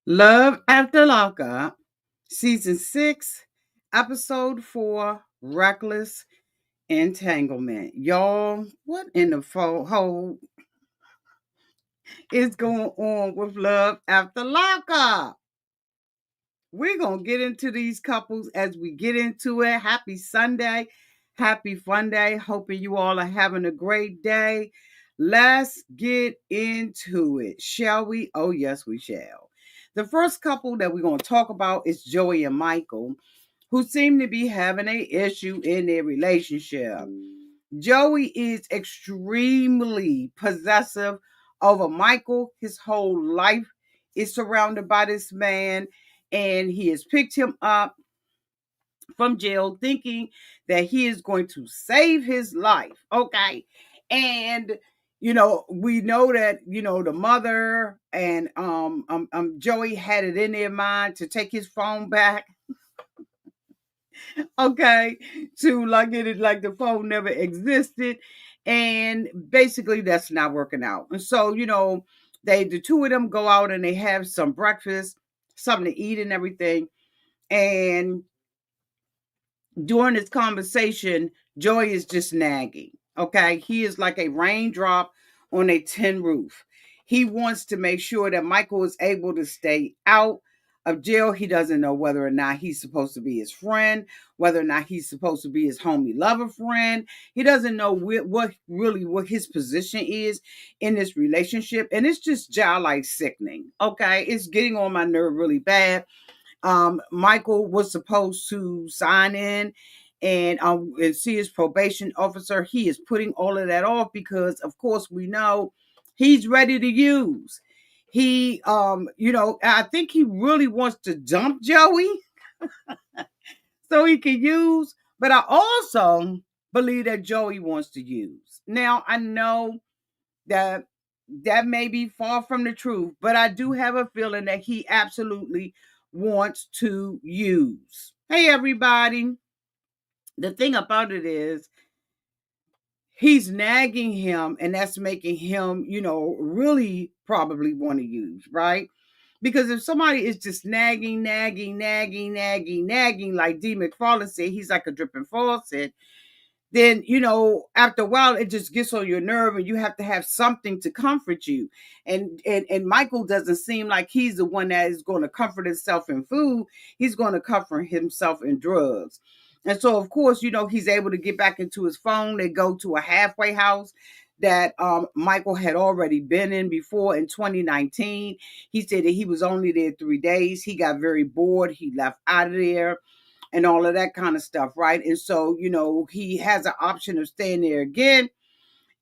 Love After Lockup, Season 6, Episode 4, Reckless Entanglement. Y'all, what in the hole is going on with Love After Lockup? We're going to get into these couples as we get into it. Happy Sunday. Happy Fun Day. Hoping you all are having a great day. Let's get into it, shall we? Oh, yes, we shall. The first couple that we're going to talk about is Joey and Michael, who seem to be having an issue in their relationship. Joey is extremely possessive over Michael. His whole life is surrounded by this man, and he has picked him up from jail thinking that he is going to save his life. Okay. And we know that the mother and Joey had it in their mind to take his phone back. Okay, to like it like the phone never existed, and basically that's not working out. And so the two of them go out and they have some breakfast, something to eat and everything. And during this conversation, Joy is just nagging. Okay. He is like a raindrop on a tin roof. He wants to make sure that Michael is able to stay out of jail. He doesn't know whether or not he's supposed to be his friend, whether or not he's supposed to be his homie lover friend. He doesn't know what his position is in this relationship. And it's just job like sickening. Okay. It's getting on my nerve really bad. Michael was supposed to sign in and see his probation officer. He is putting all of that off because, of course, we know he's ready to use. I think he really wants to dump Joey so he can use. But I also believe that Joey wants to use. Now, I know that that may be far from the truth, but I do have a feeling that he absolutely wants to use. Hey, everybody. The thing about it is, he's nagging him, and that's making him, really probably want to use, right? Because if somebody is just nagging, like D. McFarlane said, he's like a dripping faucet, then after a while it just gets on your nerve and you have to have something to comfort you. And Michael doesn't seem like he's the one that is going to comfort himself in food. He's going to comfort himself in drugs. And so of course he's able to get back into his phone. They go to a halfway house that Michael had already been in before in 2019. He said that he was only there 3 days. He got very bored. He left out of there and all of that kind of stuff, right? And so, he has an option of staying there again,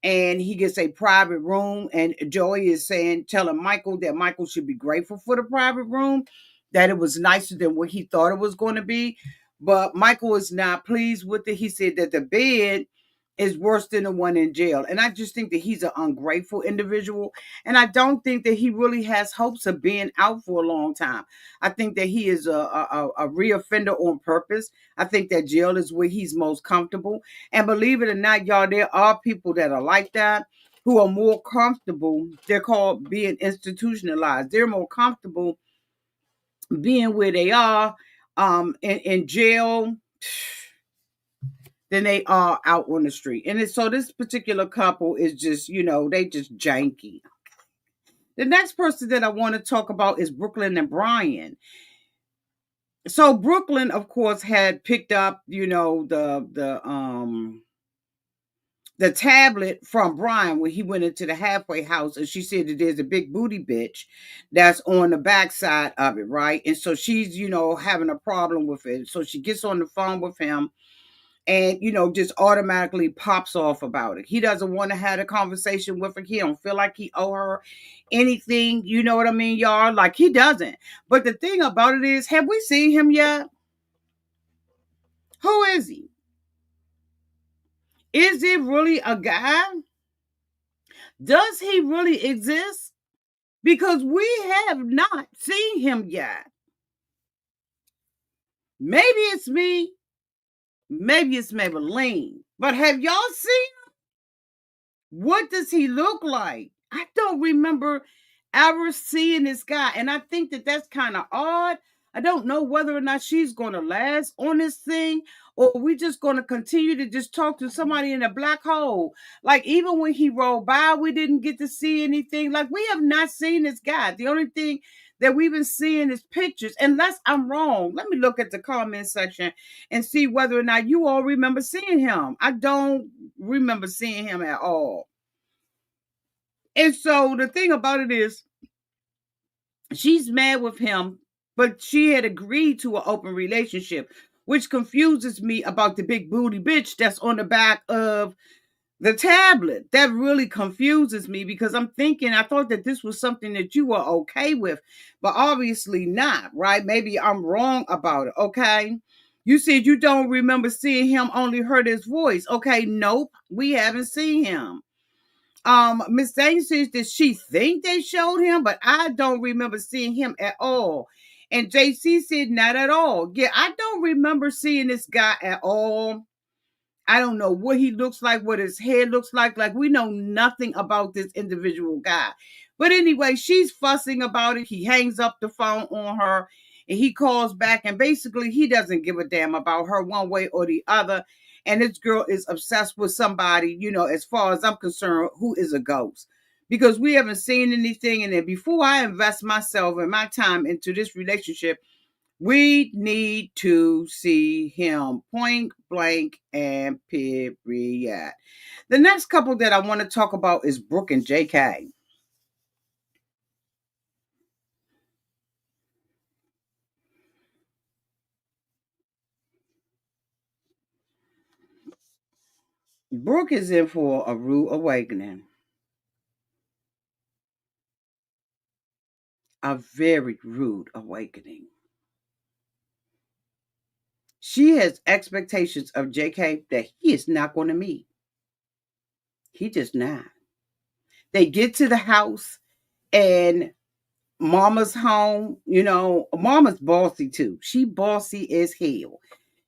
and he gets a private room. And Joey is telling Michael that Michael should be grateful for the private room, that it was nicer than what he thought it was going to be. But Michael is not pleased with it. He said that the bed is worse than the one in jail. And I just think that he's an ungrateful individual. And I don't think that he really has hopes of being out for a long time. I think that he is a reoffender on purpose. I think that jail is where he's most comfortable. And believe it or not, y'all, there are people that are like that who are more comfortable. They're called being institutionalized. They're more comfortable being where they are in jail than they are out on the street. And so this particular couple is just, they just janky. The next person that I want to talk about is Brooklyn and Brian. So Brooklyn, of course, had picked up, the tablet from Brian when he went into the halfway house, and she said that there's a big booty bitch that's on the backside of it, right? And so she's, having a problem with it. So she gets on the phone with him and just automatically pops off about it. He doesn't want to have a conversation with her. He don't feel like he owe her anything. You know what I mean, y'all? Like, he doesn't. But the thing about it is, have we seen him yet? Who is he? Is he really a guy? Does he really exist? Because we have not seen him yet. Maybe it's me. Maybe it's Maybelline. But have y'all seen him? What does he look like? I don't remember ever seeing this guy. And I think that that's kind of odd. I don't know whether or not she's going to last on this thing, or we just going to continue to just talk to somebody in a black hole. Like, even when he rolled by, we didn't get to see anything. Like, we have not seen this guy. The only thing that we've been seeing is pictures. Unless I'm wrong, let me look at the comment section and see whether or not you all remember seeing him. I don't remember seeing him at all. And so the thing about it is, she's mad with him, but she had agreed to an open relationship, which confuses me about the big booty bitch that's on the back of the tablet. That really confuses me, because I'm thinking, I thought that this was something that you were okay with, but obviously not, right? Maybe I'm wrong about it, okay? You said you don't remember seeing him, only heard his voice. Okay, nope, we haven't seen him. Miss Dane says that she think they showed him, but I don't remember seeing him at all. And JC said not at all. Yeah, I don't remember seeing this guy at all. I don't know what he looks like, what his hair looks like. Like, we know nothing about this individual guy. But anyway, she's fussing about it. He hangs up the phone on her and he calls back, and basically he doesn't give a damn about her one way or the other. And this girl is obsessed with somebody, as far as I'm concerned, who is a ghost. Because we haven't seen anything. And then before I invest myself and my time into this relationship, we need to see him, point blank and period. The next couple that I want to talk about is Brooke and JK. Brooke is in for a rude awakening. A very rude awakening. She has expectations of JK that he is not going to meet. He just not. They get to the house and Mama's home. Mama's bossy too. She bossy as hell.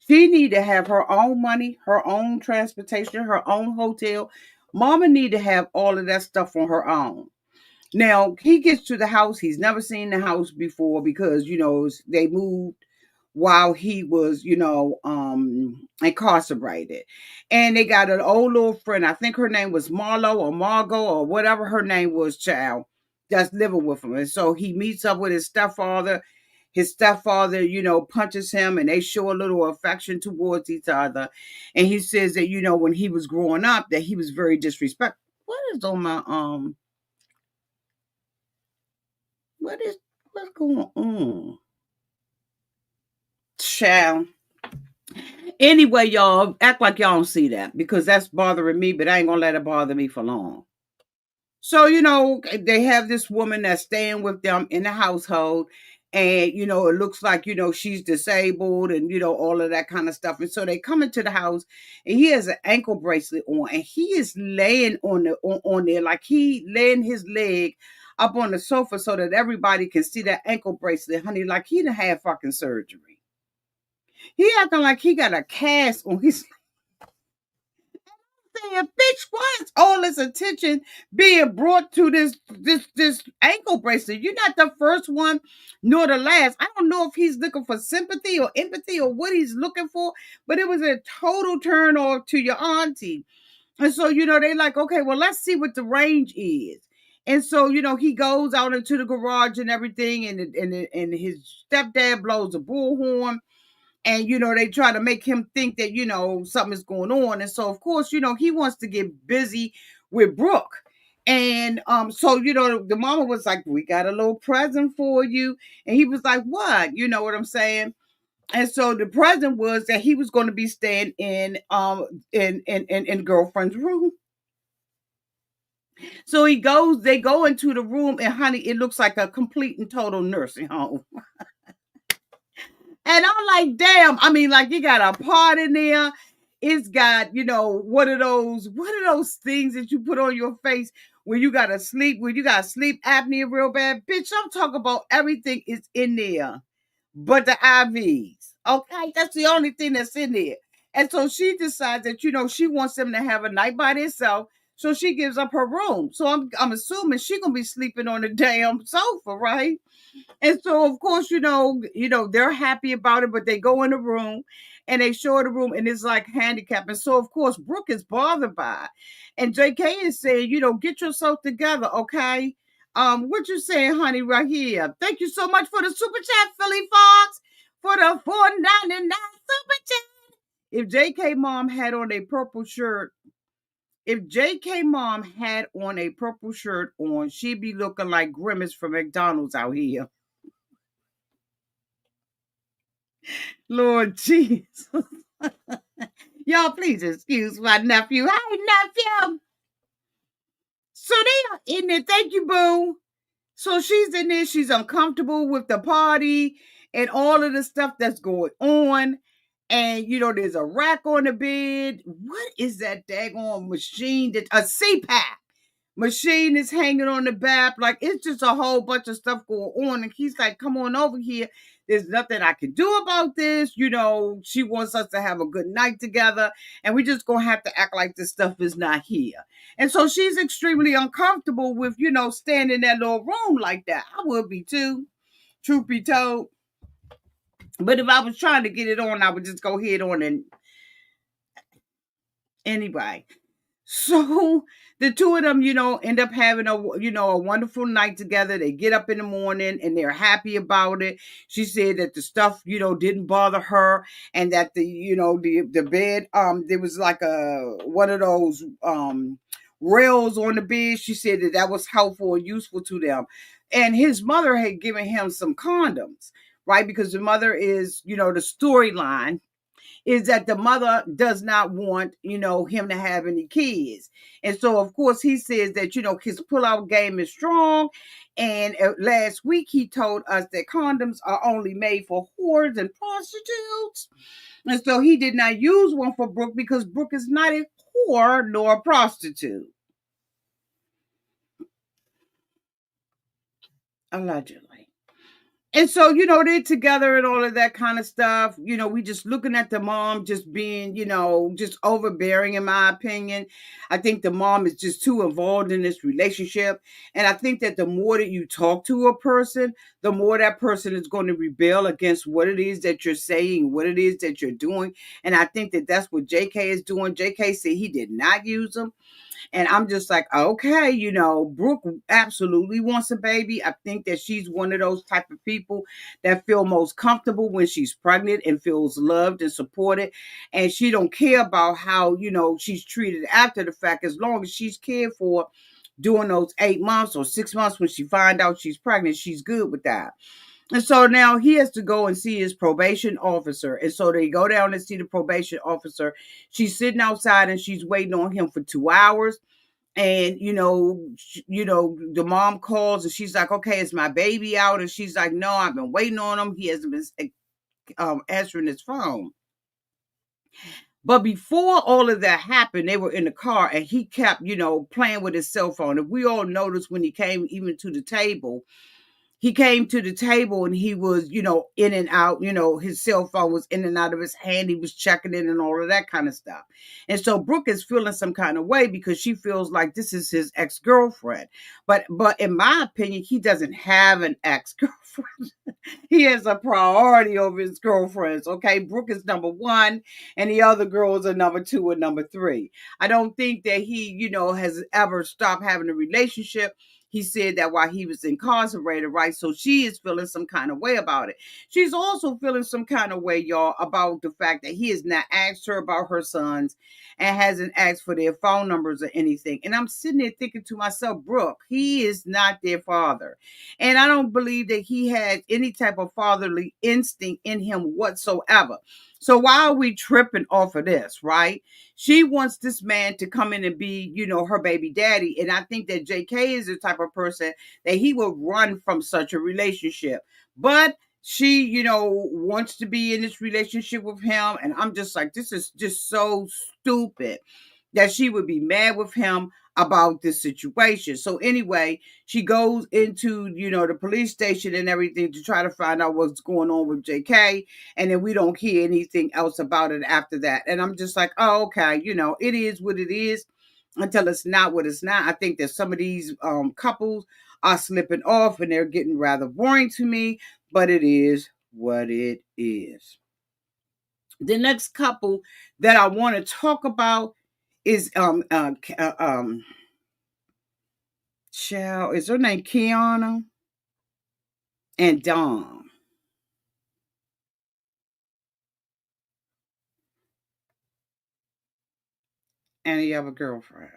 She need to have her own money, her own transportation, her own hotel. Mama need to have all of that stuff on her own. Now, he gets to the house. He's never seen the house before because, they moved while he was, incarcerated. And they got an old little friend. I think her name was Marlo or Margot or whatever her name was, child, that's living with him. And so he meets up with his stepfather. His stepfather, punches him, and they show a little affection towards each other. And he says that, when he was growing up, that he was very disrespectful. What is on my what's going on? Child. Anyway, y'all act like y'all don't see that, because that's bothering me, but I ain't gonna let it bother me for long. So, they have this woman that's staying with them in the household. And, it looks like, she's disabled and, all of that kind of stuff. And so they come into the house and he has an ankle bracelet on, and he is laying on there, like he laying his leg up on the sofa so that everybody can see that ankle bracelet, honey, like he done had fucking surgery. He acting like he got a cast on his saying, bitch, why is all this attention being brought to this ankle bracelet? You're not the first one, nor the last. I don't know if he's looking for sympathy or empathy or what he's looking for, but it was a total turn off to your auntie. And so, they like, okay, well, let's see what the range is. And so, he goes out into the garage and everything, and his stepdad blows a bullhorn. And they try to make him think that something is going on. And so of course he wants to get busy with Brooke. And so the mama was like, we got a little present for you. And he was like, what? You know what I'm saying? And so the present was that he was going to be staying in girlfriend's room. So they go into the room, and honey, it looks like a complete and total nursing home. And I'm like, damn. I mean, like, you got a part in there. It's got, what are those things that you put on your face when you got sleep apnea real bad? Bitch, I'm talking about everything is in there but the IVs. Okay, that's the only thing that's in there. And so she decides that, she wants them to have a night by themselves. So she gives up her room. So I'm assuming she gonna be sleeping on the damn sofa, right? And so of course, they're happy about it, but they go in the room and they show her the room and it's like handicap. And so of course Brooke is bothered by it. And JK is saying, get yourself together, okay? What you saying, honey, right here? Thank you so much for the super chat, Philly Fox, for the 4.99 super chat. If JK mom had on a purple shirt, if JK mom had on a purple shirt on, she'd be looking like Grimace from McDonald's out here. Lord Jesus. Y'all, please excuse my nephew. Hey, nephew. So they are in there. Thank you, boo. So she's in there. She's uncomfortable with the party and all of the stuff that's going on. And, there's a rack on the bed. What is that daggone machine? A CPAP machine is hanging on the back. Like, it's just a whole bunch of stuff going on. And he's like, come on over here. There's nothing I can do about this. She wants us to have a good night together. And we just going to have to act like this stuff is not here. And so she's extremely uncomfortable with, staying in that little room like that. I would be too, truth be told. But if I was trying to get it on, I would just go head on and anyway. So the two of them, end up having a wonderful night together. They get up in the morning and they're happy about it. She said that the stuff, didn't bother her and that the bed, there was like one of those rails on the bed. She said that was helpful and useful to them. And his mother had given him some condoms, right? Because the mother is, the storyline is that the mother does not want, him to have any kids. And so, of course, he says that, his pullout game is strong. And last week he told us that condoms are only made for whores and prostitutes. And so he did not use one for Brooke because Brooke is not a whore nor a prostitute. Allegedly. And so, they're together and all of that kind of stuff. We just looking at the mom just being, just overbearing, in my opinion. I think the mom is just too involved in this relationship. And I think that the more that you talk to a person, the more that person is going to rebel against what it is that you're saying, what it is that you're doing. And I think that that's what JK is doing. JK said he did not use them. And I'm just like, okay, Brooke absolutely wants a baby. I think that she's one of those type of people that feel most comfortable when she's pregnant and feels loved and supported. And she don't care about how, she's treated after the fact, as long as she's cared for during those 8 months or 6 months when she find out she's pregnant, she's good with that. And so now he has to go and see his probation officer. And so they go down and see the probation officer. She's sitting outside and she's waiting on him for 2 hours. And the mom calls and she's like, okay, is my baby out? And she's like, no, I've been waiting on him. He hasn't been answering his phone. But before all of that happened, they were in the car and he kept, playing with his cell phone. And we all noticed when he came even to the table, he came to the table and he was, in and out, his cell phone was in and out of his hand. He was checking in and all of that kind of stuff. And so Brooke is feeling some kind of way because she feels like this is his ex-girlfriend. But in my opinion, he doesn't have an ex-girlfriend. He has a priority over his girlfriends. Okay. Brooke is number 1 and the other girls are number 2 and number 3. I don't think that he, has ever stopped having a relationship. He said that while he was incarcerated, right? So she is feeling some kind of way about it. She's also feeling some kind of way, y'all, about the fact that he has not asked her about her sons and hasn't asked for their phone numbers or anything. And I'm sitting there thinking to myself, Brooke, he is not their father. And I don't believe that he had any type of fatherly instinct in him whatsoever. So why are we tripping off of this, right? She wants this man to come in and be, her baby daddy. And I think that JK is the type of person that he will run from such a relationship. But she, wants to be in this relationship with him. And I'm just like, this is just so stupid that she would be mad with him about this situation. So anyway, she goes into, the police station and everything to try to find out what's going on with JK. And then we don't hear anything else about it after that. And I'm just like, oh, okay, it is what it is. until it's not what it's not. I think that some of these couples are slipping off and they're getting rather boring to me, but it is what it is. The next couple that I want to talk about is is her name Kiana and Dom. And he have a girlfriend.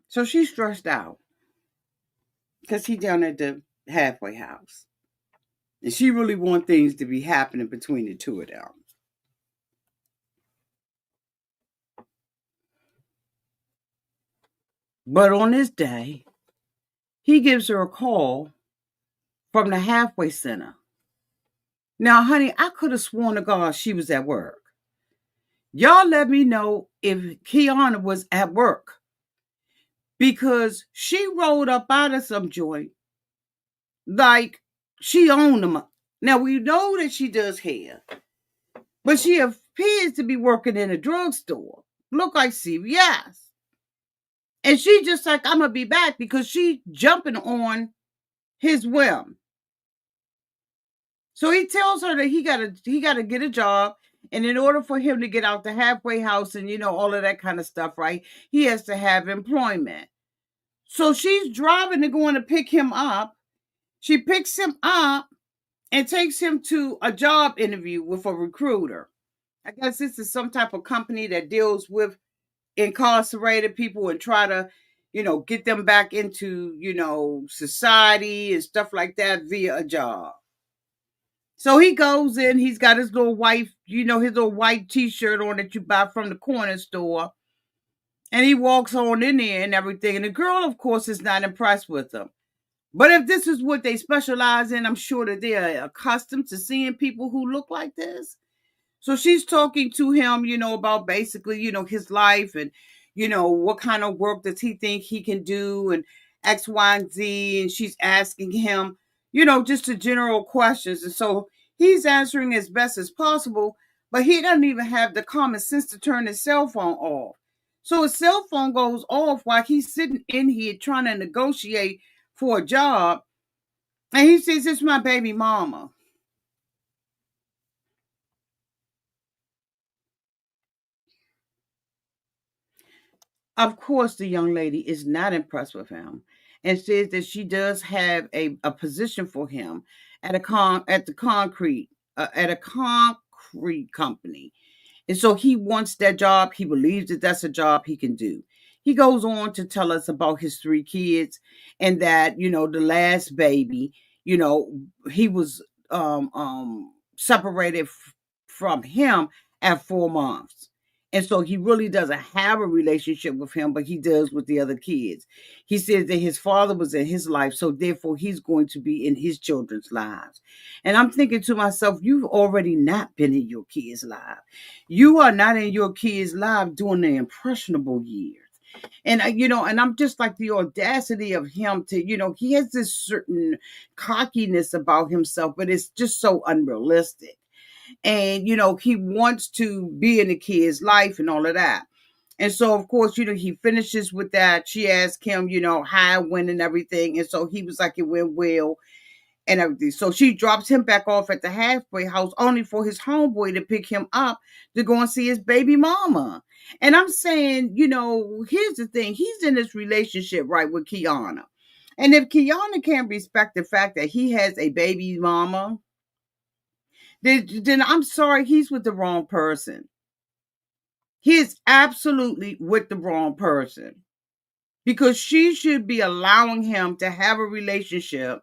So she's stressed out because he down at the halfway house. And she really want things to be happening between the two of them. But on this day, he gives her a call from the halfway center. Now, honey, I could have sworn to God she was at work. Y'all let me know if Kiana was at work because she rolled up out of some joint like she owned them. Now, we know that she does hair, but she appears to be working in a drugstore. Look like CVS. And she just like, I'm going to be back because she jumping on his whim. So he tells her that he gotta get a job, and in order for him to get out the halfway house and all of that kind of stuff, right? He has to have employment. So she's driving to going to pick him up. She picks him up and takes him to a job interview with a recruiter. I guess this is some type of company that deals with incarcerated people and try to, get them back into, society and stuff like that via a job. So he goes in, he's got his little white, his little white t-shirt on that you buy from the corner store. And he walks on in there and everything. And the girl, of course, is not impressed with him. But if this is what they specialize in, I'm sure that they're accustomed to seeing people who look like this. So she's talking to him, about basically, his life and, what kind of work does he think he can do and X, Y, and Z. And she's asking him, just the general questions. And so he's answering as best as possible, but he doesn't even have the common sense to turn his cell phone off. So his cell phone goes off while he's sitting in here trying to negotiate for a job. And he says, "It's my baby mama." Of course, the young lady is not impressed with him and says that she does have a position for him at a concrete company. And so he wants that job. He believes that that's a job he can do. He goes on to tell us about his three kids and that, the last baby, you know, he was separated from him at 4 months. And so he really doesn't have a relationship with him, but he does with the other kids. He says that his father was in his life, so therefore he's going to be in his children's lives. And I'm thinking to myself, you've already not been in your kids' life. You are not in your kids' life during the impressionable years. And and I'm just like the audacity of him to, he has this certain cockiness about himself, but it's just so unrealistic. And he wants to be in the kid's life and all of that. And so of course, he finishes with that. She asked him, how it went and everything. And so he was like, it went well and everything. So she drops him back off at the halfway house only for his homeboy to pick him up to go and see his baby mama. And I'm saying, here's the thing. He's in this relationship, right, with Kiana. And if Kiana can't respect the fact that he has a baby mama, then I'm sorry, he's with the wrong person. He is absolutely with the wrong person because she should be allowing him to have a relationship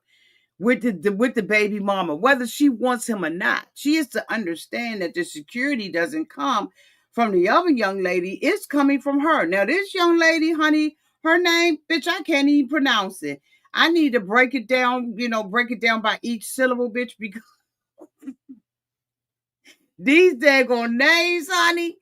with the baby mama, whether she wants him or not. She is to understand that the security doesn't come from the other young lady; it's coming from her. Now, this young lady, honey, her name, bitch, I can't even pronounce it. I need to break it down, break it down by each syllable, bitch, because these daggone names, honey,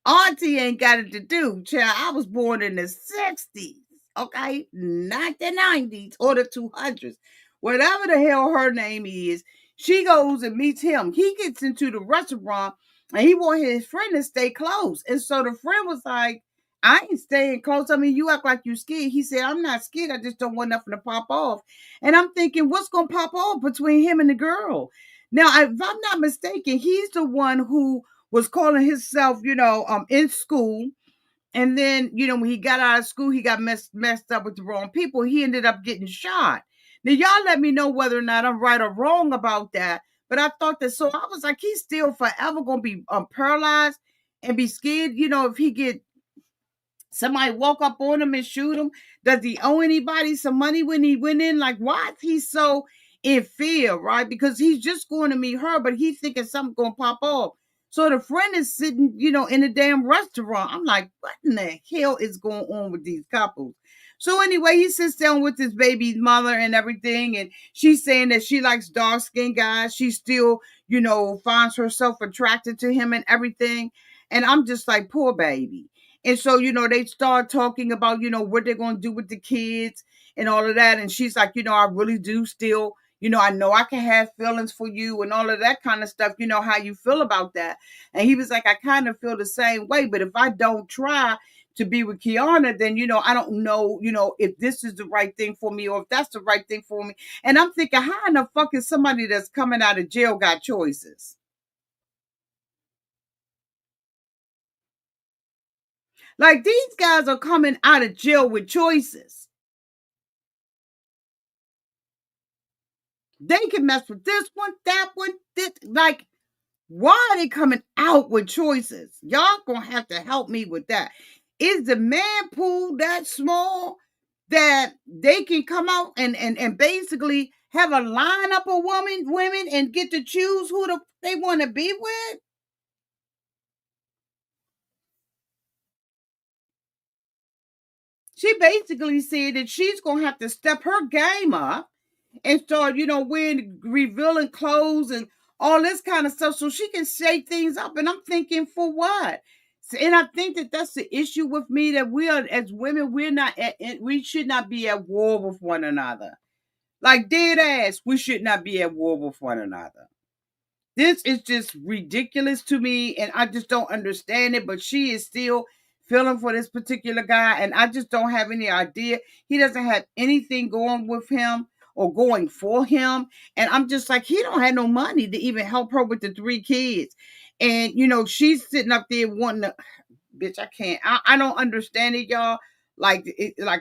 Auntie ain't got it to do. Child, I was born in the 60s, okay? Not the 90s or the 200s. Whatever the hell her name is, she goes and meets him. He gets into the restaurant And he wanted his friend to stay close. And so the friend was like, I ain't staying close. I mean, you act like you scared. He said, I'm not scared. I just don't want nothing to pop off. And I'm thinking, what's going to pop off between him and the girl? Now, if I'm not mistaken, he's the one who was calling himself, in school. And then, when he got out of school, he got messed up with the wrong people. He ended up getting shot. Now, y'all let me know whether or not I'm right or wrong about that. But I thought that, so I was like, he's still forever going to be paralyzed and be scared, if he get somebody walk up on him and shoot him. Does he owe anybody some money when he went in? Like, why is he so in fear, right? Because he's just going to meet her, but he's thinking something's going to pop off. So the friend is sitting, in a damn restaurant. I'm like, what in the hell is going on with these couples? So anyway, he sits down with his baby's mother and everything, and she's saying that she likes dark skinned guys. She still, finds herself attracted to him and everything. And I'm just like, poor baby. And so, they start talking about, what they're going to do with the kids and all of that. And she's like, I really do still, I know I can have feelings for you and all of that kind of stuff. You know how you feel about that. And he was like, I kind of feel the same way. But if I don't try to be with Kiana, then, I don't know, if this is the right thing for me or if that's the right thing for me. And I'm thinking, how in the fuck is somebody that's coming out of jail got choices? Like these guys are coming out of jail with choices. They can mess with this one, that one, this. Like, why are they coming out with choices? Y'all gonna have to help me with that. Is the man pool that small that they can come out and basically have a lineup of women and get to choose who they want to be with? She basically said that she's gonna have to step her game up and start, wearing revealing clothes and all this kind of stuff so she can shake things up. And I'm thinking, for what? And I think that that's the issue with me, that we are, as women, we should not be at war with one another. Like dead ass, we should not be at war with one another. This is just ridiculous to me, and I just don't understand it. But she is still feeling for this particular guy, and I just don't have any idea. He doesn't have anything going with him or going for him, and I'm just like, he don't have no money to even help her with the three kids, and she's sitting up there wanting to, bitch, I can't, I don't understand it, y'all. Like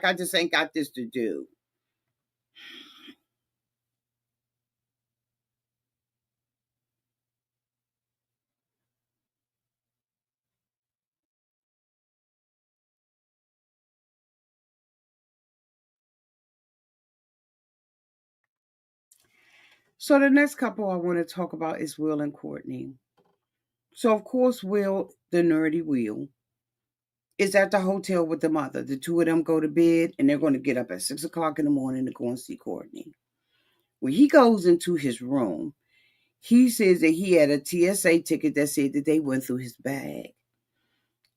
I just ain't got this to do. So the next couple I want to talk about is Will and Courtney. So of course, Will, the nerdy Will, is at the hotel with the mother. The two of them go to bed and they're going to get up at 6 o'clock in the morning to go and see Courtney. When he goes into his room, he says that he had a TSA ticket that said that they went through his bag.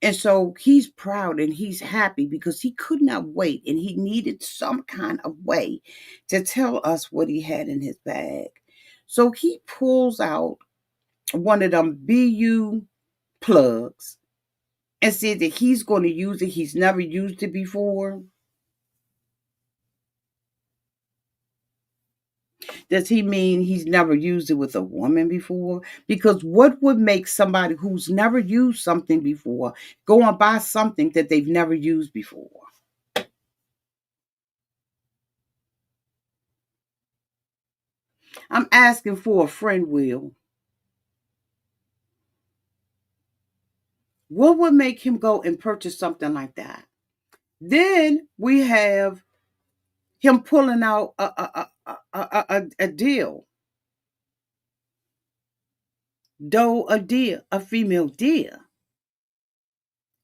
And so he's proud and he's happy because he could not wait and he needed some kind of way to tell us what he had in his bag. So he pulls out one of them BU plugs and said that he's going to use it. He's never used it before. Does he mean he's never used it with a woman before? Because what would make somebody who's never used something before go and buy something that they've never used before? I'm asking for a friend, Will. What would make him go and purchase something like that? Then we have him pulling out a deal, a deer, a female deer.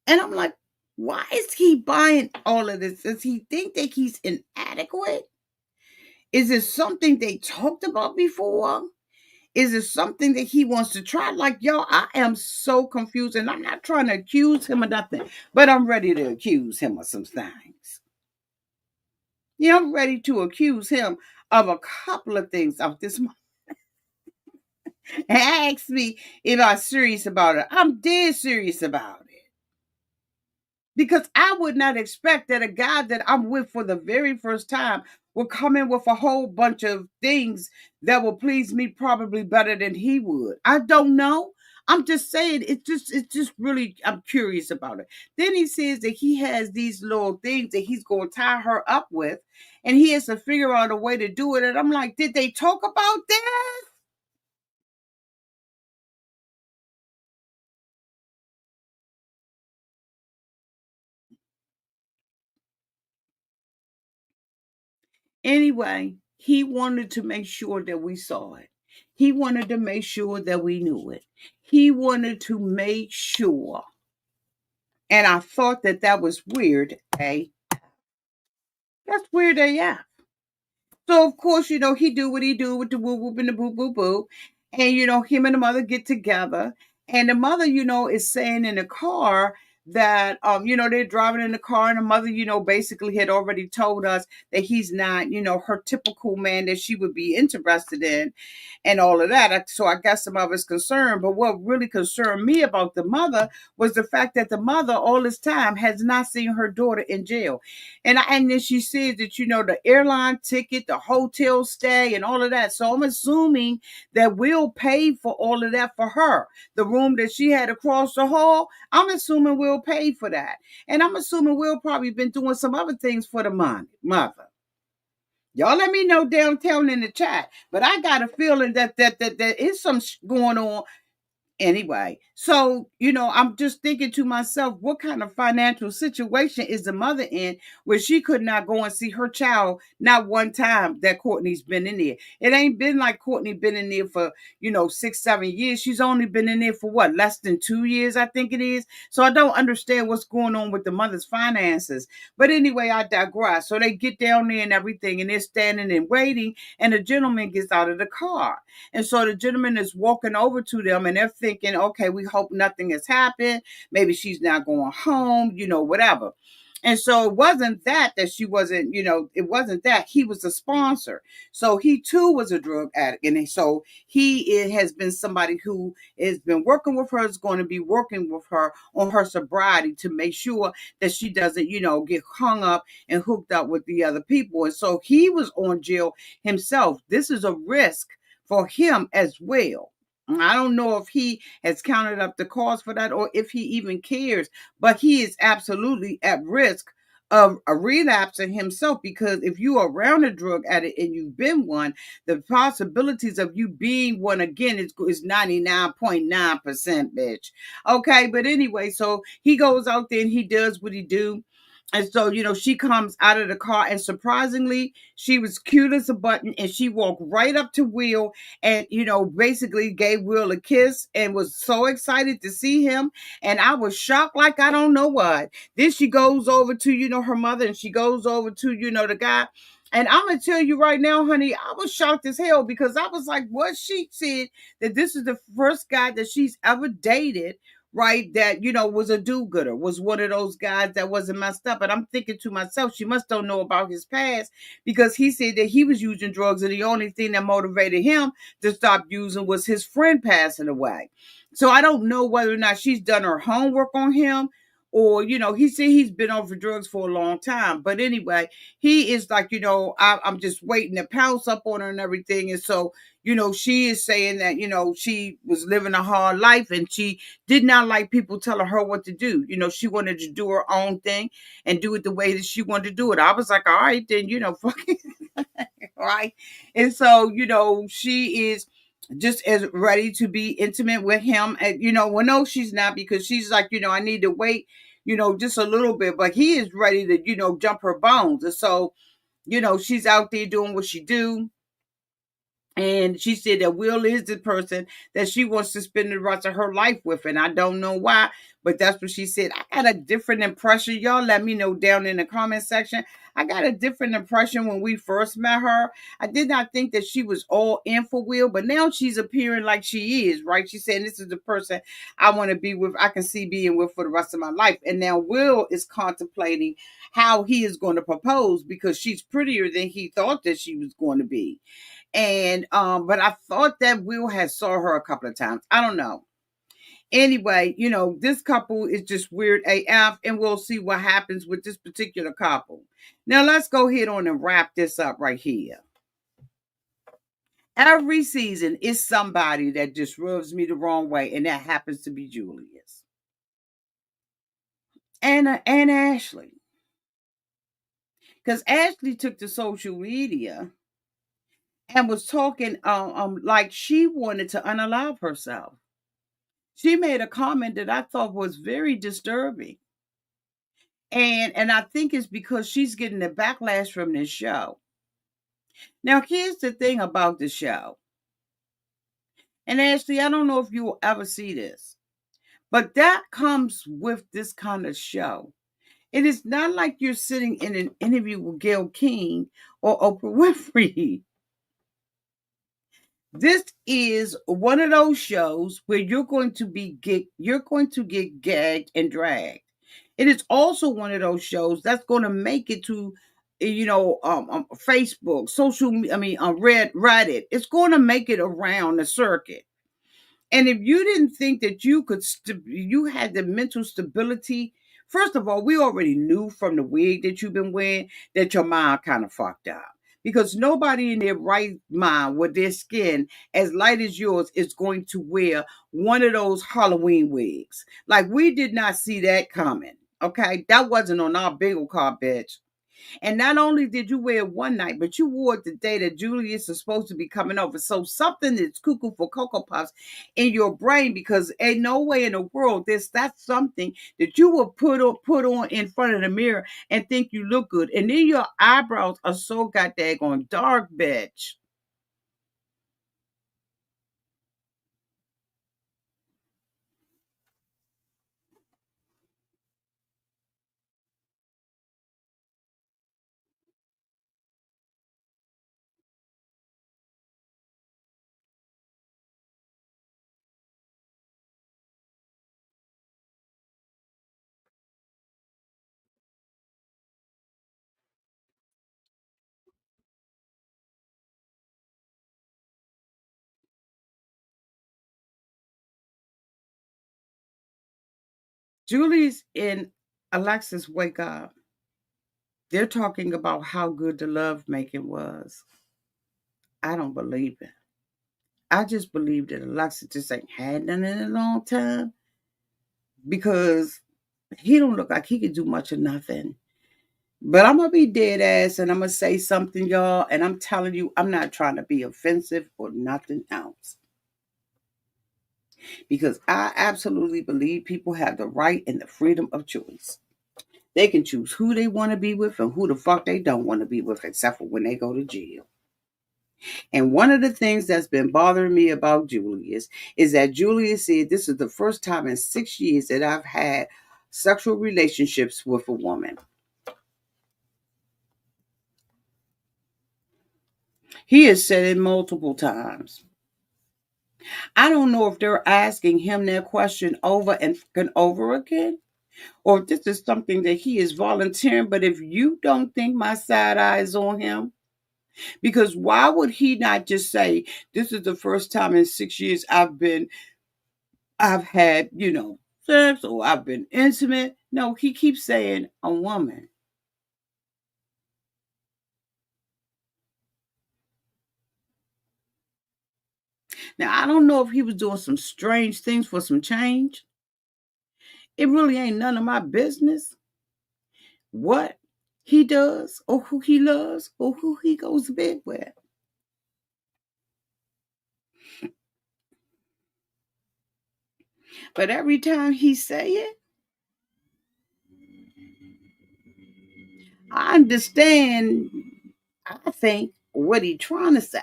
And I'm like, why is he buying all of this? Does he think that he's inadequate? Is it something they talked about before? Is it something that he wants to try? Like, y'all, I am so confused, and I'm not trying to accuse him of nothing, but I'm ready to accuse him of some things. Yeah, I'm ready to accuse him of a couple of things of this. and asked me if I was serious about it. I'm dead serious about it. Because I would not expect that a guy that I'm with for the very first time will come in with a whole bunch of things that will please me probably better than he would. I don't know. I'm just saying it's just really I'm curious about it. Then he says that he has these little things that he's going to tie her up with and he has to figure out a way to do it. And I'm like, did they talk about that? Anyway, he wanted to make sure that we saw it. He wanted to make sure that we knew it. He wanted to make sure. And I thought that that was weird, eh? That's weird, yeah. So of course, he do what he do with the woo whoop and the boo boo boo. And him and the mother get together. And the mother, is saying in the car that they're driving in the car and the mother, basically had already told us that he's not, her typical man that she would be interested in and all of that. So I got some of his concern. But what really concerned me about the mother was the fact that the mother all this time has not seen her daughter in jail. And then she said that, the airline ticket, the hotel stay, and all of that. So I'm assuming that Will paid for all of that for her. The room that she had across the hall, I'm assuming Will paid for that. And I'm assuming Will probably been doing some other things for the mother. Y'all let me know downtown in the chat. But I got a feeling that there is some going on. Anyway, so I'm just thinking to myself, what kind of financial situation is the mother in where she could not go and see her child not one time that Courtney's been in there? It ain't been like Courtney been in there for 6-7 years. She's only been in there for what, less than 2 years, I think it is. So I don't understand what's going on with the mother's finances. But anyway, I digress. So they get down there and everything, and they're standing and waiting, and the gentleman gets out of the car. And so the gentleman is walking over to them and they're thinking, okay, we hope nothing has happened. Maybe she's not going home, whatever. And so it wasn't that she wasn't, it wasn't that he was a sponsor. So he too was a drug addict. And so it has been somebody who has been working with her, is going to be working with her on her sobriety to make sure that she doesn't, get hung up and hooked up with the other people. And so he was on jail himself. This is a risk for him as well. I don't know if he has counted up the cost for that or if he even cares, but he is absolutely at risk of a relapse in himself, because if you are around a drug addict and you've been one, the possibilities of you being one again is 99.9%, bitch. Okay, but anyway, so he goes out there and he does what he do. And so, she comes out of the car and surprisingly, she was cute as a button and she walked right up to Will and, basically gave Will a kiss and was so excited to see him. And I was shocked like I don't know what. Then she goes over to, her mother and she goes over to, the guy. And I'm going to tell you right now, honey, I was shocked as hell because I was like, what? She said that this is the first guy that she's ever dated, right, that was a do-gooder, was one of those guys that wasn't messed up. And I'm thinking to myself, she must don't know about his past, because he said that he was using drugs and the only thing that motivated him to stop using was his friend passing away. So I don't know whether or not she's done her homework on him, or he said he's been over drugs for a long time. But anyway, he is like, I'm just waiting to pounce up on her and everything. And so she is saying that, she was living a hard life and she did not like people telling her what to do. She wanted to do her own thing and do it the way that she wanted to do it. I was like, all right, then, fuck it. Right. And so, she is just as ready to be intimate with him. And, well, no, she's not, because she's like, I need to wait, just a little bit. But he is ready to, jump her bones. And so, she's out there doing what she do. And she said that Will is the person that she wants to spend the rest of her life with. And I don't know why, but that's what she said. I got a different impression. Y'all let me know down in the comment section. I got a different impression when we first met her. I did not think that she was all in for Will, but now she's appearing like she is, right? She's saying this is the person I want to be with, I can see being with for the rest of my life. And now Will is contemplating how he is going to propose because she's prettier than he thought that she was going to be. And but I thought that Will had saw her a couple of times. I don't know. Anyway, this couple is just weird AF, and we'll see what happens with this particular couple. Now, let's go ahead on and wrap this up right here. Every season is somebody that just rubs me the wrong way, and that happens to be Julius. And Ashley. Because Ashley took to social media and was talking like she wanted to unalive herself. She made a comment that I thought was very disturbing. And I think it's because she's getting the backlash from this show. Now, here's the thing about the show. And Ashley, I don't know if you will ever see this, but that comes with this kind of show. It is not like you're sitting in an interview with Gayle King or Oprah Winfrey. This is one of those shows where you're going to get gagged and dragged. It is also one of those shows that's going to make it to, Facebook, Reddit. It's going to make it around the circuit. And if you didn't think that you had the mental stability, first of all, we already knew from the wig that you've been wearing that your mind kind of fucked up. Because nobody in their right mind with their skin as light as yours is going to wear one of those Halloween wigs. Like, we did not see that coming. Okay, that wasn't on our bingo card, bitch. And not only did you wear it one night, but you wore it the day that Julius is supposed to be coming over. So something is cuckoo for Cocoa Puffs in your brain, because ain't no way in the world that's something that you will put on in front of the mirror and think you look good. And then your eyebrows are so goddamn dark, bitch. Julie's in Alexis Wake Up. They're talking about how good the love making was. I don't believe it. I just believe that Alexis just ain't had none in a long time, because he don't look like he could do much of nothing. But I'm gonna be dead ass and I'm gonna say something, y'all. And I'm telling you, I'm not trying to be offensive or nothing else. Because I absolutely believe people have the right and the freedom of choice. They can choose who they want to be with and who the fuck they don't want to be with, except for when they go to jail. And one of the things that's been bothering me about Julius is that Julius said this is the first time in 6 years that I've had sexual relationships with a woman. He has said it multiple times. I don't know if they're asking him that question over and over again, or if this is something that he is volunteering. But if you don't think my side eye is on him, because why would he not just say, this is the first time in 6 years I've had, sex, or I've been intimate? No, he keeps saying a woman. Now, I don't know if he was doing some strange things for some change. It really ain't none of my business what he does or who he loves or who he goes to bed with. But every time he say it, I understand, I think, what he trying to say.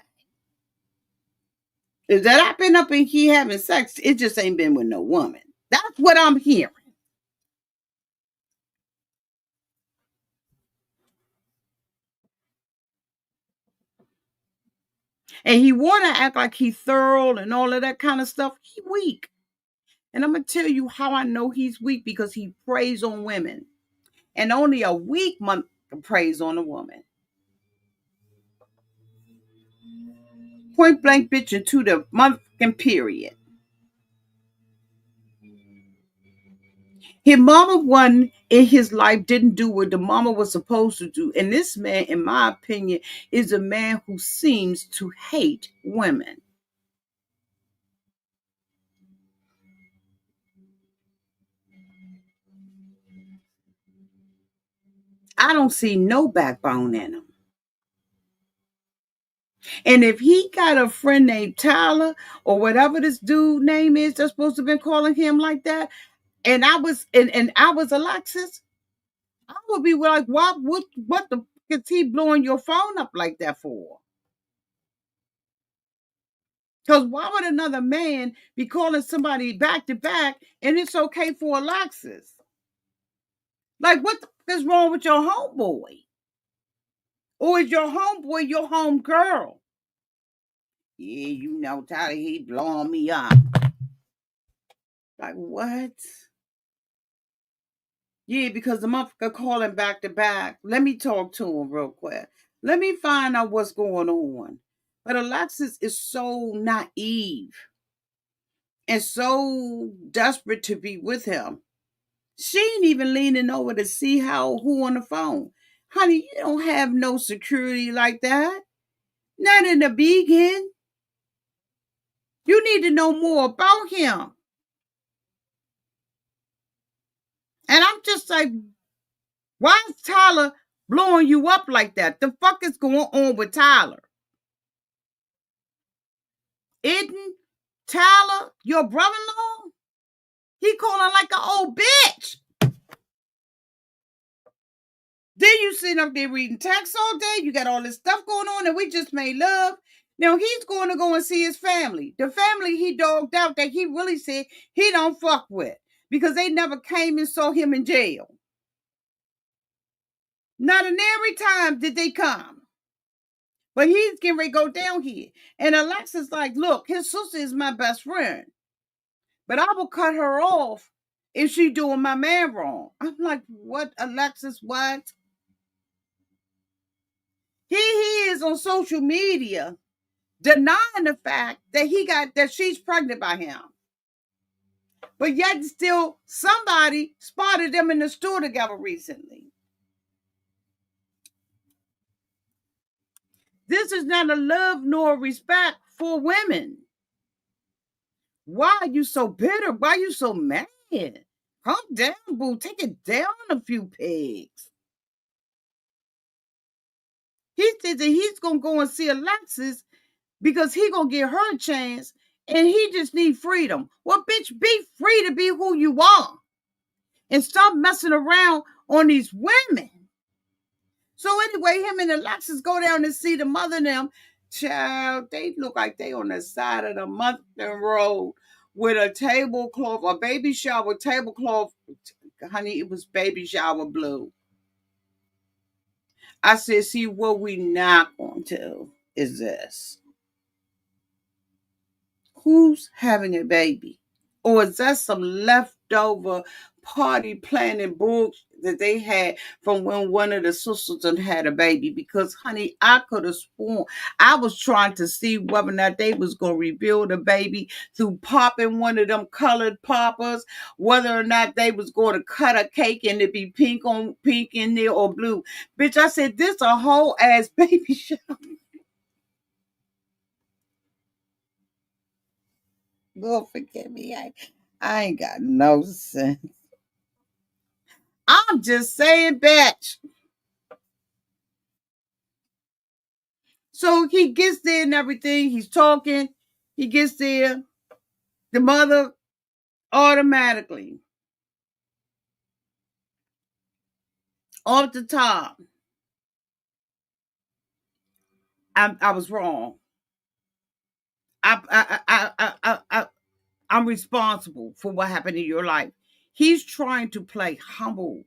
Is that I've been up in here having sex, it just ain't been with no woman. That's what I'm hearing. And he want to act like he thorough and all of that kind of stuff. He weak. And I'm going to tell you how I know he's weak, because he preys on women. And only a weak man preys on a woman. Point blank bitch into the motherfucking period. His mama one in his life didn't do what the mama was supposed to do. And this man, in my opinion, is a man who seems to hate women. I don't see no backbone in him. And if he got a friend named Tyler, or whatever this dude name is that's supposed to have been calling him like that, and I was Alexis, I would be like, what the fuck is he blowing your phone up like that for? Because why would another man be calling somebody back to back and it's okay for Alexis? Like, what the fuck is wrong with your homeboy? Or is your homeboy your home girl? Yeah, you know, Tyler, he blowing me up. Like, what? Yeah, because the motherfucker calling back to back. Let me talk to him real quick. Let me find out what's going on. But Alexis is so naive and so desperate to be with him. She ain't even leaning over to see who on the phone. Honey, you don't have no security like that. Not in the beginning. You need to know more about him. And I'm just like, why is Tyler blowing you up like that? The fuck is going on with Tyler? Isn't Tyler your brother-in-law? He calling like an old bitch. Then you sitting up there reading texts all day. You got all this stuff going on, and we just made love. Now he's going to go and see his family. The family he dogged out that he really said he don't fuck with, because they never came and saw him in jail. Not in every time did they come. But he's getting ready to go down here. And Alexa's like, look, his sister is my best friend, but I will cut her off if she doing my man wrong. I'm like, what, Alexis, what? He is on social media denying the fact that she's pregnant by him. But yet still somebody spotted them in the store together recently. This is not a love nor respect for women. Why are you so bitter? Why are you so mad? Calm down, boo. Take it down a few pegs. He said that he's going to go and see Alexis because he going to get her a chance, and he just need freedom. Well, bitch, be free to be who you are and stop messing around on these women. So anyway, him and Alexis go down to see the mother and them. Child, they look like they on the side of the mountain road with a tablecloth, a baby shower tablecloth. Honey, it was baby shower blue. I said, see, what we not going to is this. Who's having a baby? Or is that some leftover party planning book that they had from when one of the sisters had a baby? Because, honey, I could have sworn I was trying to see whether or not they was going to reveal the baby through popping one of them colored poppers, whether or not they was going to cut a cake and it be pink in there or blue. Bitch, I said, this a whole ass baby shower. Lord, forgive me. I ain't got no sense. I'm just saying, bitch. So he gets there and everything. He's talking. He gets there. The mother automatically off the top. I was wrong. I'm responsible for what happened in your life. He's trying to play humble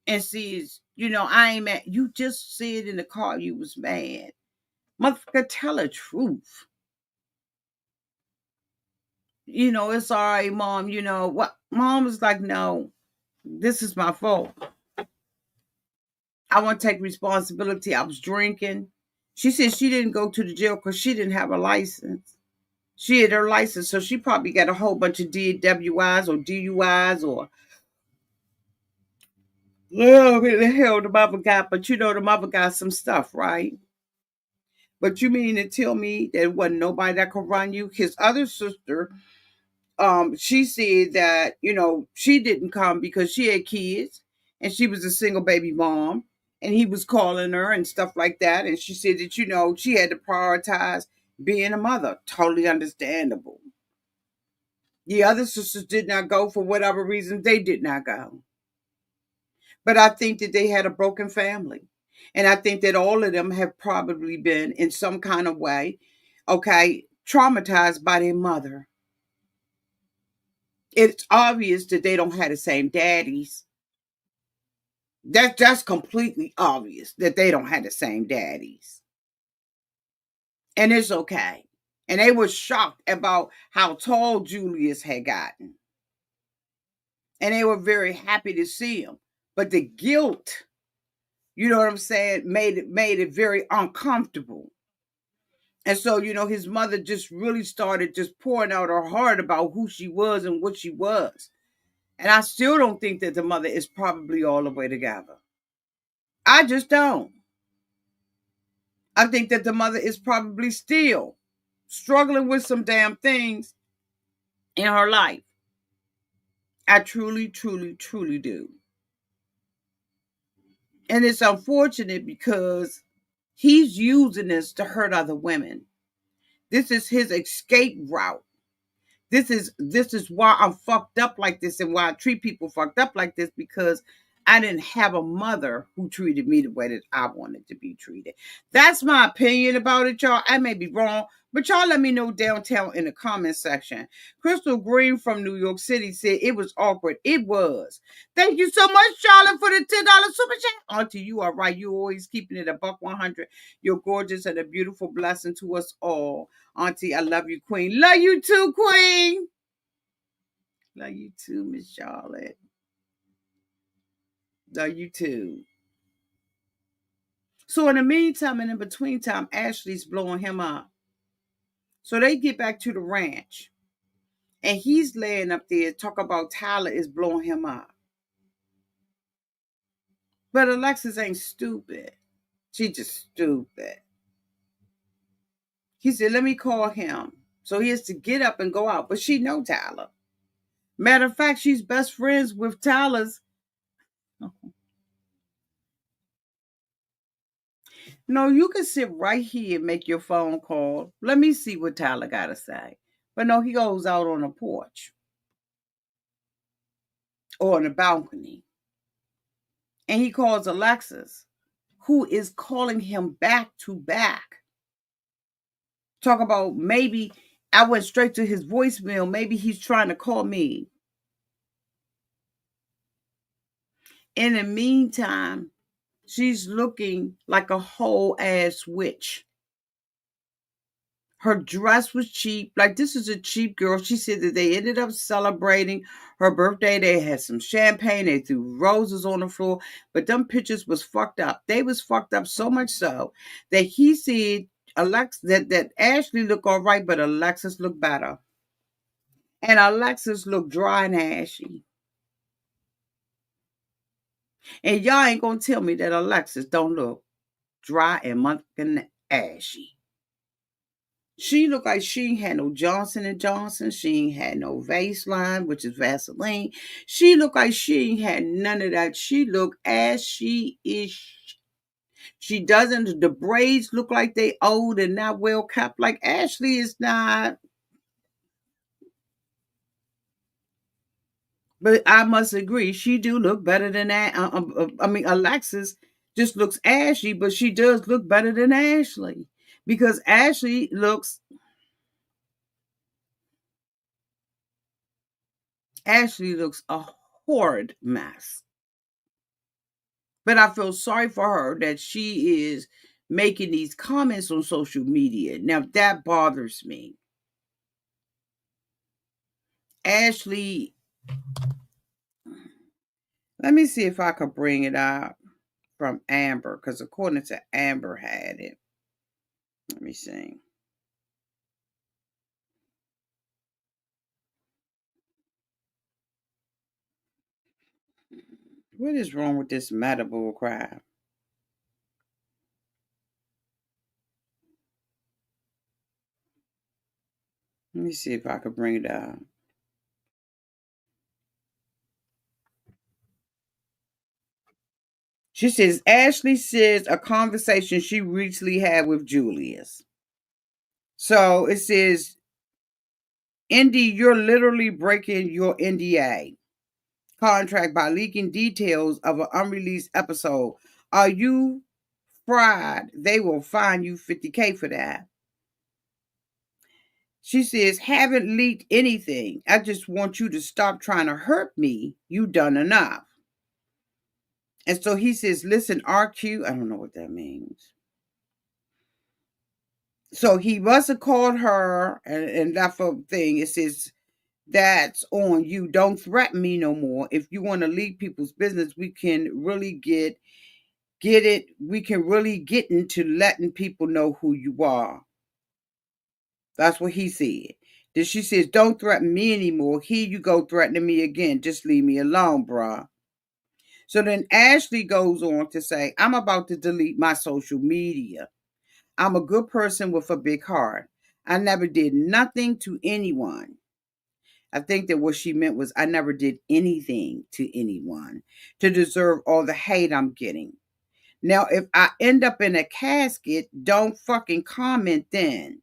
and says, I ain't mad. You just said in the car you was mad. Motherfucker, tell the truth. It's all right, mom. What? Mom was like, no, this is my fault. I want to take responsibility. I was drinking. She said she didn't go to the jail because she didn't have a license. She had her license, so she probably got a whole bunch of DWIs or DUIs or whatever the hell the mother got. But the mother got some stuff, right? But you mean to tell me there wasn't nobody that could run you? His other sister, she said that she didn't come because she had kids and she was a single baby mom, and he was calling her and stuff like that, and she said that she had to prioritize being a mother. Totally understandable. The other sisters did not go for whatever reason. They did not go, but I think that they had a broken family, and I think that all of them have probably been in some kind of way, okay, traumatized by their mother. It's obvious that they don't have the same daddies. That's completely obvious that they don't have the same daddies. And it's okay. And they were shocked about how tall Julius had gotten. And they were very happy to see him. But the guilt, you know what I'm saying, made it very uncomfortable. And so, his mother just really started just pouring out her heart about who she was and what she was. And I still don't think that the mother is probably all the way together. I just don't. I think that the mother is probably still struggling with some damn things in her life. I truly, truly, truly do. And it's unfortunate because he's using this to hurt other women. This is his escape route. This is why I'm fucked up like this and why I treat people fucked up like this, because I didn't have a mother who treated me the way that I wanted to be treated. That's my opinion about it, y'all. I may be wrong, but y'all let me know downtown in the comment section. Crystal Green from New York City said it was awkward. It was. Thank you so much, Charlotte, for the $10 super chat. Auntie, you are right. You always keeping it a buck 100. You're gorgeous and a beautiful blessing to us all. Auntie, I love you, Queen. Love you too, Queen. Love you too, Miss Charlotte. Love you too. So in the meantime and in between time, Ashley's blowing him up. So they get back to the ranch. And he's laying up there talk about Tyler is blowing him up. But Alexis ain't stupid. She just stupid. He said, let me call him. So he has to get up and go out. But she know Tyler. Matter of fact, she's best friends with Tyler's. No, you can sit right here and make your phone call. Let me see what Tyler got to say. But no, he goes out on a porch or on the balcony. And he calls Alexis, who is calling him back to back. Talk about maybe I went straight to his voicemail. Maybe he's trying to call me. In the meantime, she's looking like a whole ass witch. Her dress was cheap. Like, this is a cheap girl. She said that they ended up celebrating her birthday. They had some champagne. They threw roses on the floor. But them pictures was fucked up. They was fucked up so much so that he said that Ashley looked all right, but Alexis looked better. And Alexis looked dry and ashy. And y'all ain't gonna tell me that Alexis don't look dry and motherfucking ashy. She looked like she ain't had no Johnson and Johnson. She ain't had no Vaseline, which is Vaseline. She looked like she ain't had none of that. She looked ashy-ish. She doesn't. The braids look like they old and not well kept. Like Ashley is not. But I must agree, she do look better than that. I mean, Alexis just looks ashy, but she does look better than Ashley, because Ashley looks a horrid mess. But I feel sorry for her that she is making these comments on social media. Now that bothers me. Ashley, let me see if I could bring it up from Amber, because according to Amber had it. Let me see. What is wrong with this Metabull crap? Let me see if I could bring it up. She says, Ashley says a conversation she recently had with Julius. So it says, Indy, you're literally breaking your NDA contract by leaking details of an unreleased episode. Are you fried? They will fine you $50K for that. She says, haven't leaked anything. I just want you to stop trying to hurt me. You done enough. And so he says, listen, RQ, I don't know what that means. So he must have called her and that thing. It says, that's on you. Don't threaten me no more. If you want to leak people's business, we can really get it. We can really get into letting people know who you are. That's what he said. Then she says, don't threaten me anymore. Here you go threatening me again. Just leave me alone, bruh. So then Ashley goes on to say, I'm about to delete my social media. I'm a good person with a big heart. I never did nothing to anyone. I think that what she meant was I never did anything to anyone to deserve all the hate I'm getting. Now, if I end up in a casket, don't fucking comment then.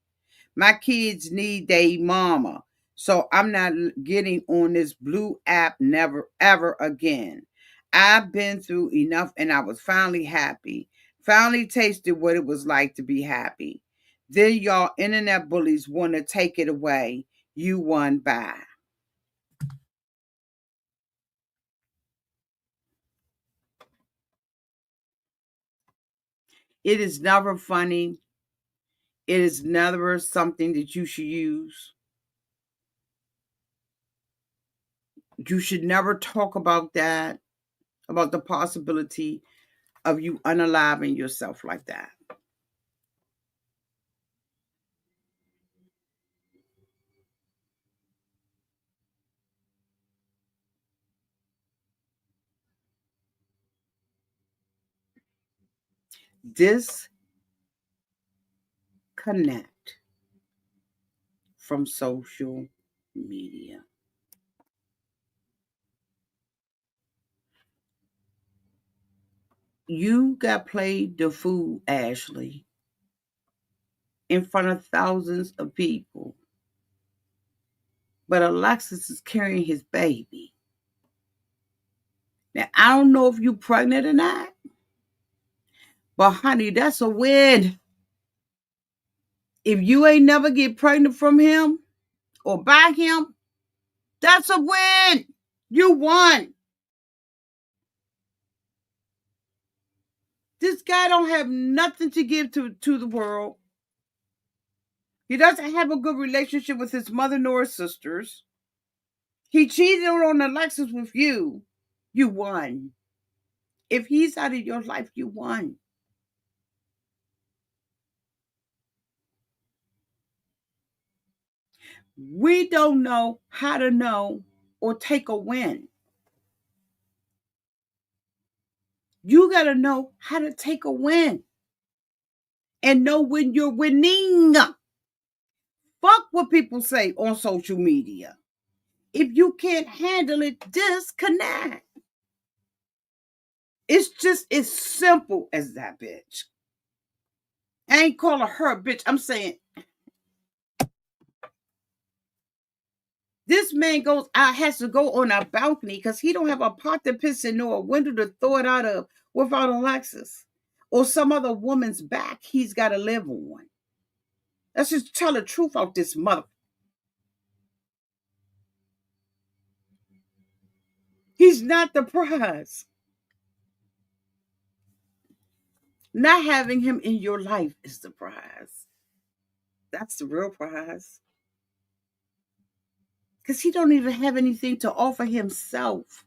My kids need their mama. So I'm not getting on this blue app never ever again. I've been through enough and I was finally happy. Finally tasted what it was like to be happy. Then y'all internet bullies want to take it away. You won by. It is never funny. It is never something that you should use. You should never talk about that, about the possibility of you unaliving yourself like that. Disconnect from social media. You got played the fool, Ashley, in front of thousands of people. But Alexis is carrying his baby. Now, I don't know if you pregnant or not, but honey, that's a win. If you ain't never get pregnant from him or by him, that's a win. You won. This guy don't have nothing to give to the world. He doesn't have a good relationship with his mother nor his sisters. He cheated on Alexis with you. You won. If he's out of your life, you won. We don't know how to know or take a win. You got to know how to take a win and know when you're winning. Fuck what people say on social media. If you can't handle it, disconnect. It's just as simple as that, bitch. I ain't calling her a bitch. I'm saying this man goes out, has to go on a balcony because he don't have a pot to piss in nor a window to throw it out of without Alexis or some other woman's back he's got to live on. Let's just tell the truth out this mother. He's not the prize. Not having him in your life is the prize. That's the real prize. Because he don't even have anything to offer himself.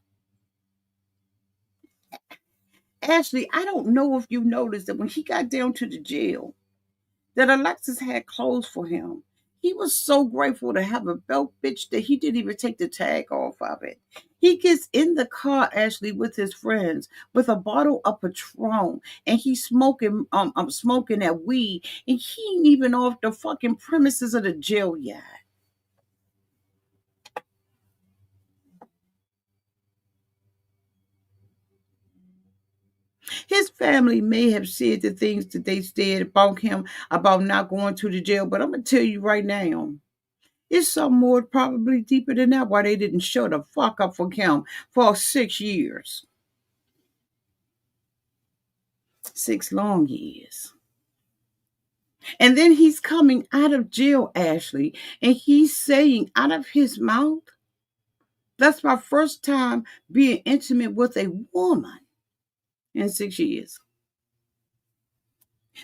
Ashley, I don't know if you noticed that when he got down to the jail, that Alexis had clothes for him. He was so grateful to have a belt bitch that he didn't even take the tag off of it. He gets in the car, Ashley, with his friends, with a bottle of Patron, and he's smoking that weed, and he ain't even off the fucking premises of the jail yet. His family may have said the things that they said about him about not going to the jail, but I'm gonna tell you right now, it's some more probably deeper than that why they didn't show the fuck up for him for 6 years. 6 long years. And then he's coming out of jail, Ashley, and he's saying out of his mouth, that's my first time being intimate with a woman in 6 years.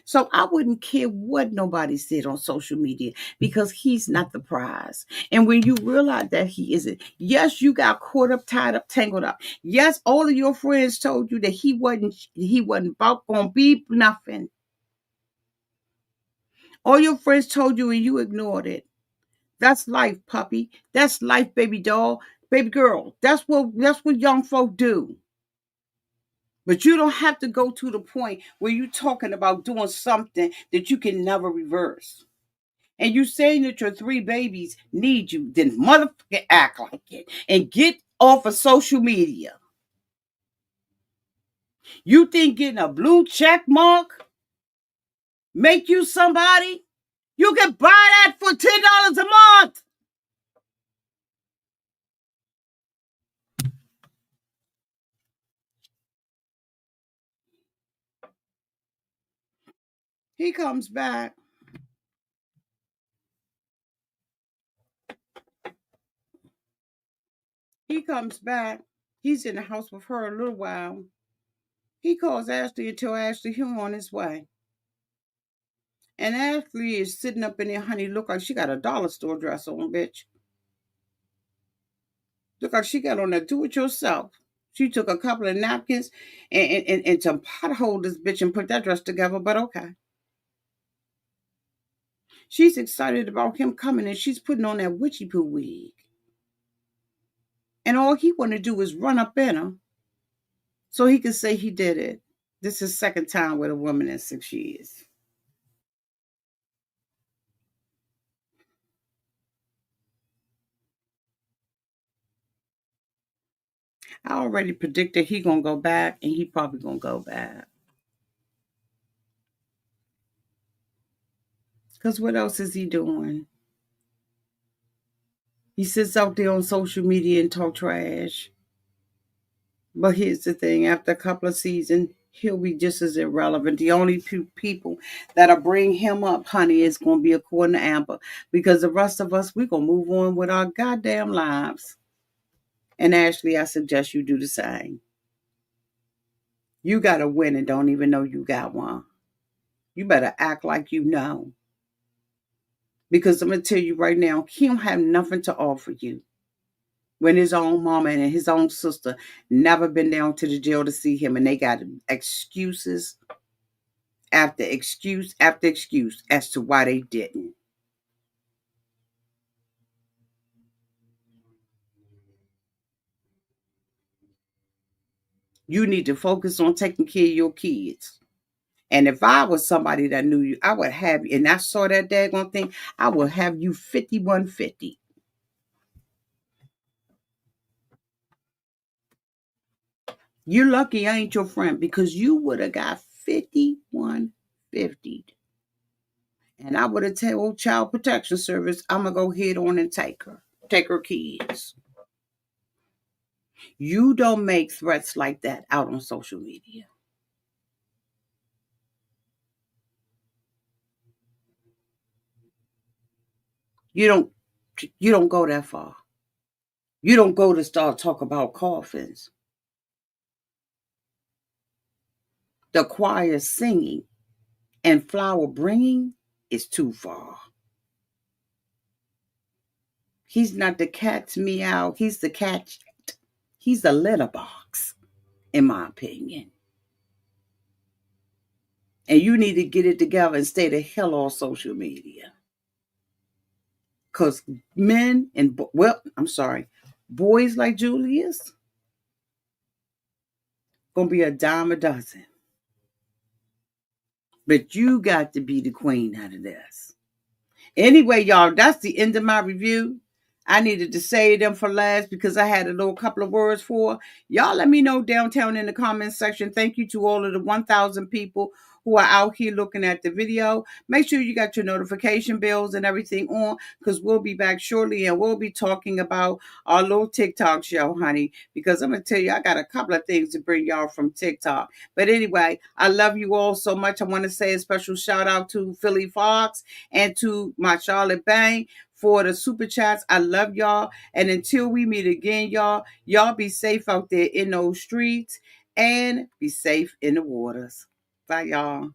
So I wouldn't care what nobody said on social media because he's not the prize. And when you realize that he isn't, yes, you got caught up, tied up, tangled up. Yes, all of your friends told you that he wasn't about gonna be nothing. All your friends told you and you ignored it. That's life, puppy. That's life, baby doll, baby girl. That's what young folk do. But you don't have to go to the point where you're talking about doing something that you can never reverse. And you saying that your three babies need you, then motherfucker act like it and get off of social media. You think getting a blue check mark make you somebody? You can buy that for $10 a month. He comes back. He comes back. He's in the house with her a little while. He calls Ashley and tells Ashley he's on his way. And Ashley is sitting up in there, honey, look like she got a dollar store dress on, bitch. Look like she got on that do-it-yourself. She took a couple of napkins and some pothole this bitch and put that dress together, but okay. She's excited about him coming and she's putting on that witchy poo wig. And all he want to do is run up in her so he can say he did it. This is second time with a woman in 6 years. I already predicted he gonna go back and he probably gonna go back. Because what else is he doing? He sits out there on social media and talk trash. But here's the thing, after a couple of seasons, he'll be just as irrelevant. The only two people that'll bring him up, honey, is going to be according to Amber. Because the rest of us, we're going to move on with our goddamn lives. And Ashley, I suggest you do the same. You got to win and don't even know you got one. You better act like you know. Because I'm going to tell you right now, he don't have nothing to offer you. When his own mama and his own sister never been down to the jail to see him, and they got excuses after excuse after excuse as to why they didn't. You need to focus on taking care of your kids. And if I was somebody that knew you, I would have you. And I saw that daggone thing, I would have you 5150. You're lucky I ain't your friend because you would have got 5150. And I would have told Child Protection Service, I'm going to go head on and take her. Take her kids. You don't make threats like that out on social media. You don't you don't go that far. You don't go to start talk about coffins. The choir singing and flower bringing is too far. He's not the cat's meow. He's the cat. He's a litter box, in my opinion. And you need to get it together and stay the hell off social media. Because men and, boys like Julius, going to be a dime a dozen. But you got to be the queen out of this. Anyway, y'all, that's the end of my review. I needed to say them for last because I had a little couple of words for y'all. Let me know downtown in the comments section. Thank you to all of the 1,000 people who are out here looking at the video. Make sure you got your notification bells and everything on, because we'll be back shortly and we'll be talking about our little TikTok show, honey, because I'm going to tell you, I got a couple of things to bring y'all from TikTok. But anyway, I love you all so much. I want to say a special shout out to Philly Fox and to my Charlotte Bang for the super chats. I love y'all. And until we meet again, y'all be safe out there in those streets and be safe in the waters. Bye, y'all.